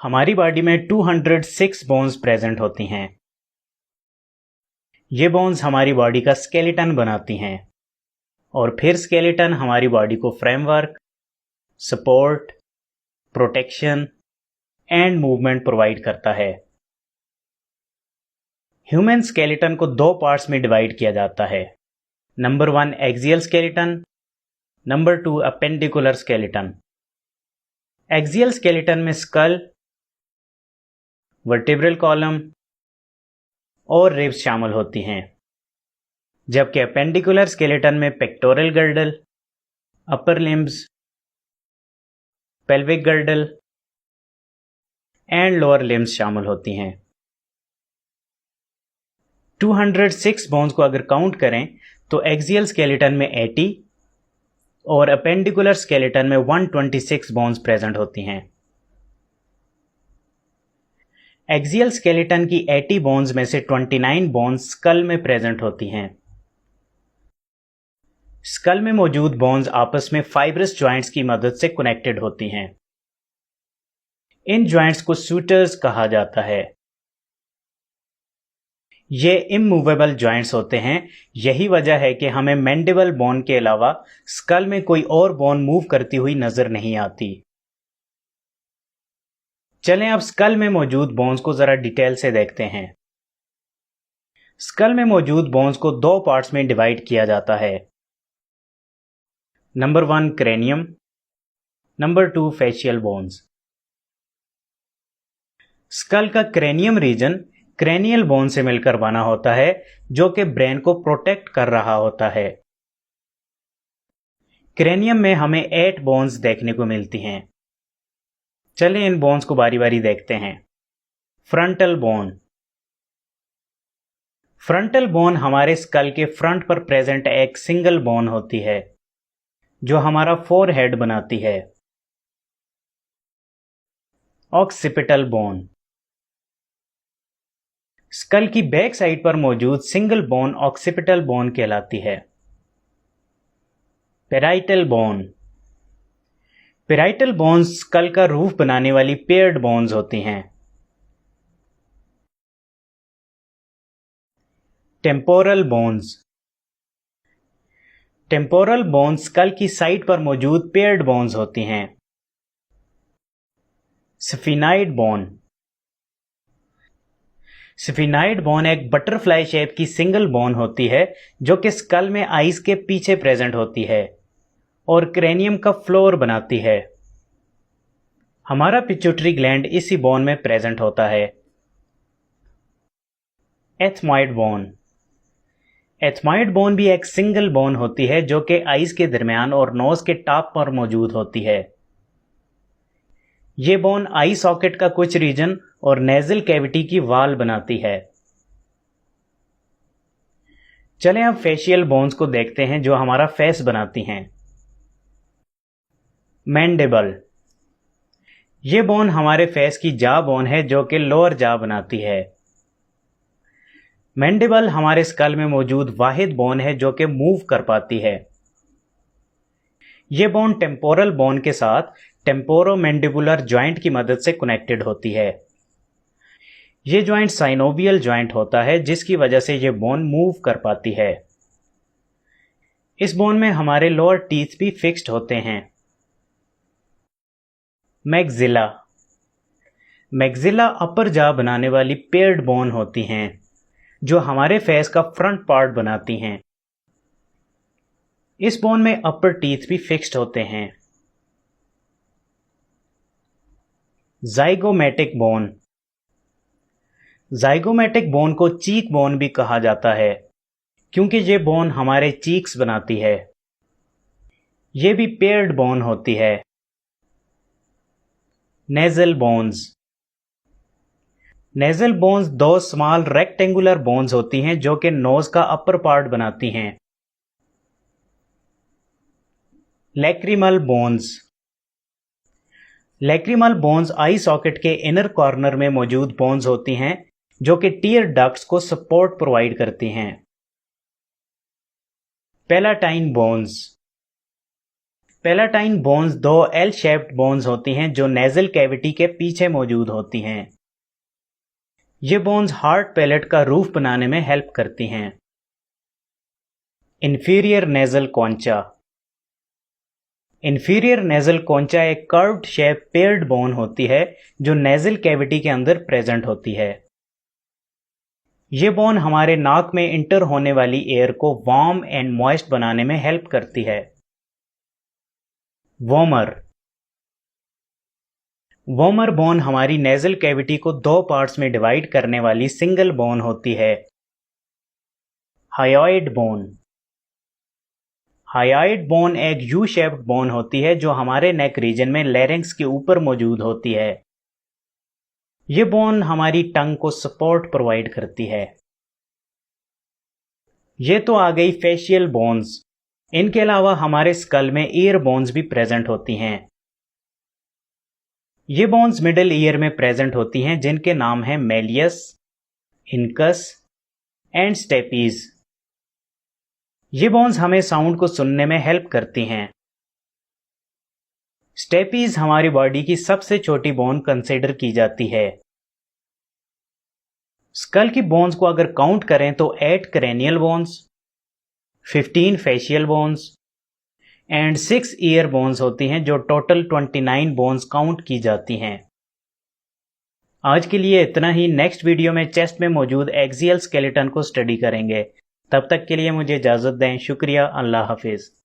हमारी बॉडी में 206 bones present होती हैं। ये बोन्स हमारी बॉडी का स्केलेटन बनाती हैं और फिर स्केलेटन हमारी बॉडी को framework, support, protection and movement provide करता है। ह्यूमन स्केलेटन को दो पार्ट्स में डिवाइड किया जाता है। Number 1 axial skeleton, number 2 appendicular skeleton. Axial skeleton में स्कल, वर्टिब्रल कॉलम और रिब्स शामिल होती हैं, जबकि अपेंडिकुलर स्केलेटन में pectoral girdle, upper limbs, pelvic girdle and lower limbs शामिल होती हैं। 206 बोन्स को अगर काउंट करें तो एक्सियल स्केलेटन में 80 और अपेंडिकुलर स्केलेटन में 126 बोन्स प्रेजेंट होती हैं। एक्सियल स्केलेटन की 80 बोन्स में से 29 बोन्स स्कल में प्रेजेंट होती हैं। स्कल में मौजूद बोन्स आपस में फाइब्रस जॉइंट्स की मदद से कनेक्टेड होती हैं। इन जॉइंट्स को सूटर्स कहा जाता है। ये इमूवेबल जॉइंट्स होते हैं। यही वजह है कि हमें मैंडिबल बोन के अलावा स्कल में कोई और बोन मूव करती हुई नजर नहीं आती। चलें अब स्कल में मौजूद बोन्स को जरा डिटेल से देखते हैं। स्कल में मौजूद बोन्स को दो पार्ट्स में डिवाइड किया जाता है। Number 1 cranium, number 2 facial bones. Skull का क्रेनियम रीजन क्रेनियल बोन से मिलकर बना होता है, जो कि ब्रेन को प्रोटेक्ट कर रहा होता है। क्रेनियम में हमें 8 बोन्स देखने को मिलती हैं। चलें इन बोन्स को बारी बारी देखते हैं। Frontal bone. फ्रंटल बोन हमारे स्कल के फ्रंट पर प्रेजेंट एक सिंगल बोन होती है, जो हमारा फोरहेड बनाती है। Occipital bone. स्कल की बैक साइड पर मौजूद सिंगल बोन ऑक्सिपिटल बोन कहलाती है। Parietal bone. Parietal bones skull का रूफ बनाने वाली पेयर्ड बोन्स होती हैं। Temporal bones. Temporal bones skull की साइड पर मौजूद पेयर्ड बोन्स होती हैं। Sphenoid bone. स्फिनाइड बोन एक बटरफ्लाई शेप की सिंगल बोन होती है, जो कि स्कल में आईज के पीछे प्रेजेंट होती है और क्रेनियम का फ्लोर बनाती है। हमारा पिट्यूटरी ग्लैंड इसी बोन में प्रेजेंट होता है। Ethmoid bone. एथमॉइड बोन भी एक सिंगल बोन होती है, जो कि आईज के दरमियान और नोज के टॉप पर मौजूद होती है। ये बोन आई सॉकेट का कुछ रीजन और नेजल कैविटी की वाल बनाती है। चलें अब फेशियल बोन्स को देखते हैं, जो हमारा फेस बनाती हैं। मैंडिबल। ये बोन हमारे फेस की जा बोन है, जो कि लोअर जा बनाती है। मैंडिबल हमारे स्कल में मौजूद वाहिद बोन है जो कि मूव कर पाती है। ये बोन टेम्पोरल बोन के साथ टेम्पोरोमैंडिबुलर जॉइंट की मदद से कनेक्टेड होती है। ये जॉइंट साइनोवियल जॉइंट होता है, जिसकी वजह से ये बोन मूव कर पाती है। इस बोन में हमारे लोअर टीथ भी फिक्स्ड होते हैं। मैक्सिला। मैक्सिला अपर जा बनाने वाली पेयर्ड बोन होती हैं, जो हमारे फेस का फ्रंट पार्ट बनाती हैं। इस बोन में अपर टीथ भी फिक्स्ड होते हैं। Zygomatic bone. जाइगोमेटिक बोन को चीक बोन भी कहा जाता है, क्योंकि ये बोन हमारे चीक्स बनाती है। ये भी पेयर्ड बोन होती है। Nasal bones. नेजल बोन्स दो स्मॉल रेक्टेंगुलर बोन्स होती हैं, जो कि नोज का अपर पार्ट बनाती हैं। Lacrimal bones. लैक्रिमल बोन्स आई सॉकेट के इनर कॉर्नर में मौजूद बोन्स होती हैं, जो कि टीयर डक्ट्स को सपोर्ट प्रोवाइड करती हैं। Palatine bones. पैलाटाइन बोन्स दो एल शेप्ड बोन्स होती हैं जो नेजल कैविटी के पीछे मौजूद होती हैं। ये बोन्स हार्ड पैलेट का रूफ बनाने में हेल्प करती हैं। Inferior nasal कॉन्चा। इंफीरियर नेजल कॉन्चा एक कर्व्ड शेप पेयर्ड बोन होती है जो नेजल कैविटी के अंदर प्रेजेंट होती है। ये बोन हमारे नाक में इंटर होने वाली एयर को वार्म एंड मॉइस्ट बनाने में हेल्प करती है। वॉर्मर। वॉर्मर बोन हमारी नेजल कैविटी को दो पार्ट्स में डिवाइड करने वाली सिंगल बोन होती है। Hyoid bone. हायोइड बोन एक यू शेप्ड बोन होती है जो हमारे नेक रीजन में लैरिंक्स के ऊपर मौजूद होती है। ये बोन हमारी टंग को सपोर्ट प्रोवाइड करती है। ये तो आ गई फेशियल बोन्स। इनके अलावा हमारे स्कल में ईयर बोन्स भी प्रेजेंट होती हैं। ये बोन्स मिडिल ईयर में प्रेजेंट होती हैं जिनके नाम हैं मेलियस, इनकस एंड स्टेपीज। ये बोन्स हमें साउंड को सुनने में हेल्प करती हैं। स्टेपीज हमारी बॉडी की सबसे छोटी बोन कंसीडर की जाती है। स्कल की बोन्स को अगर काउंट करें तो 8 cranial bones, 15 facial bones and 6 ear bones होती हैं जो टोटल 29 बोन्स काउंट की जाती हैं। आज के लिए इतना ही। नेक्स्ट वीडियो में चेस्ट में मौजूद एक्सियल स्केलेटन को स्टडी करेंगे। तब तक के लिए मुझे इजाज़त दें। शुक्रिया। अल्लाह हाफिज़।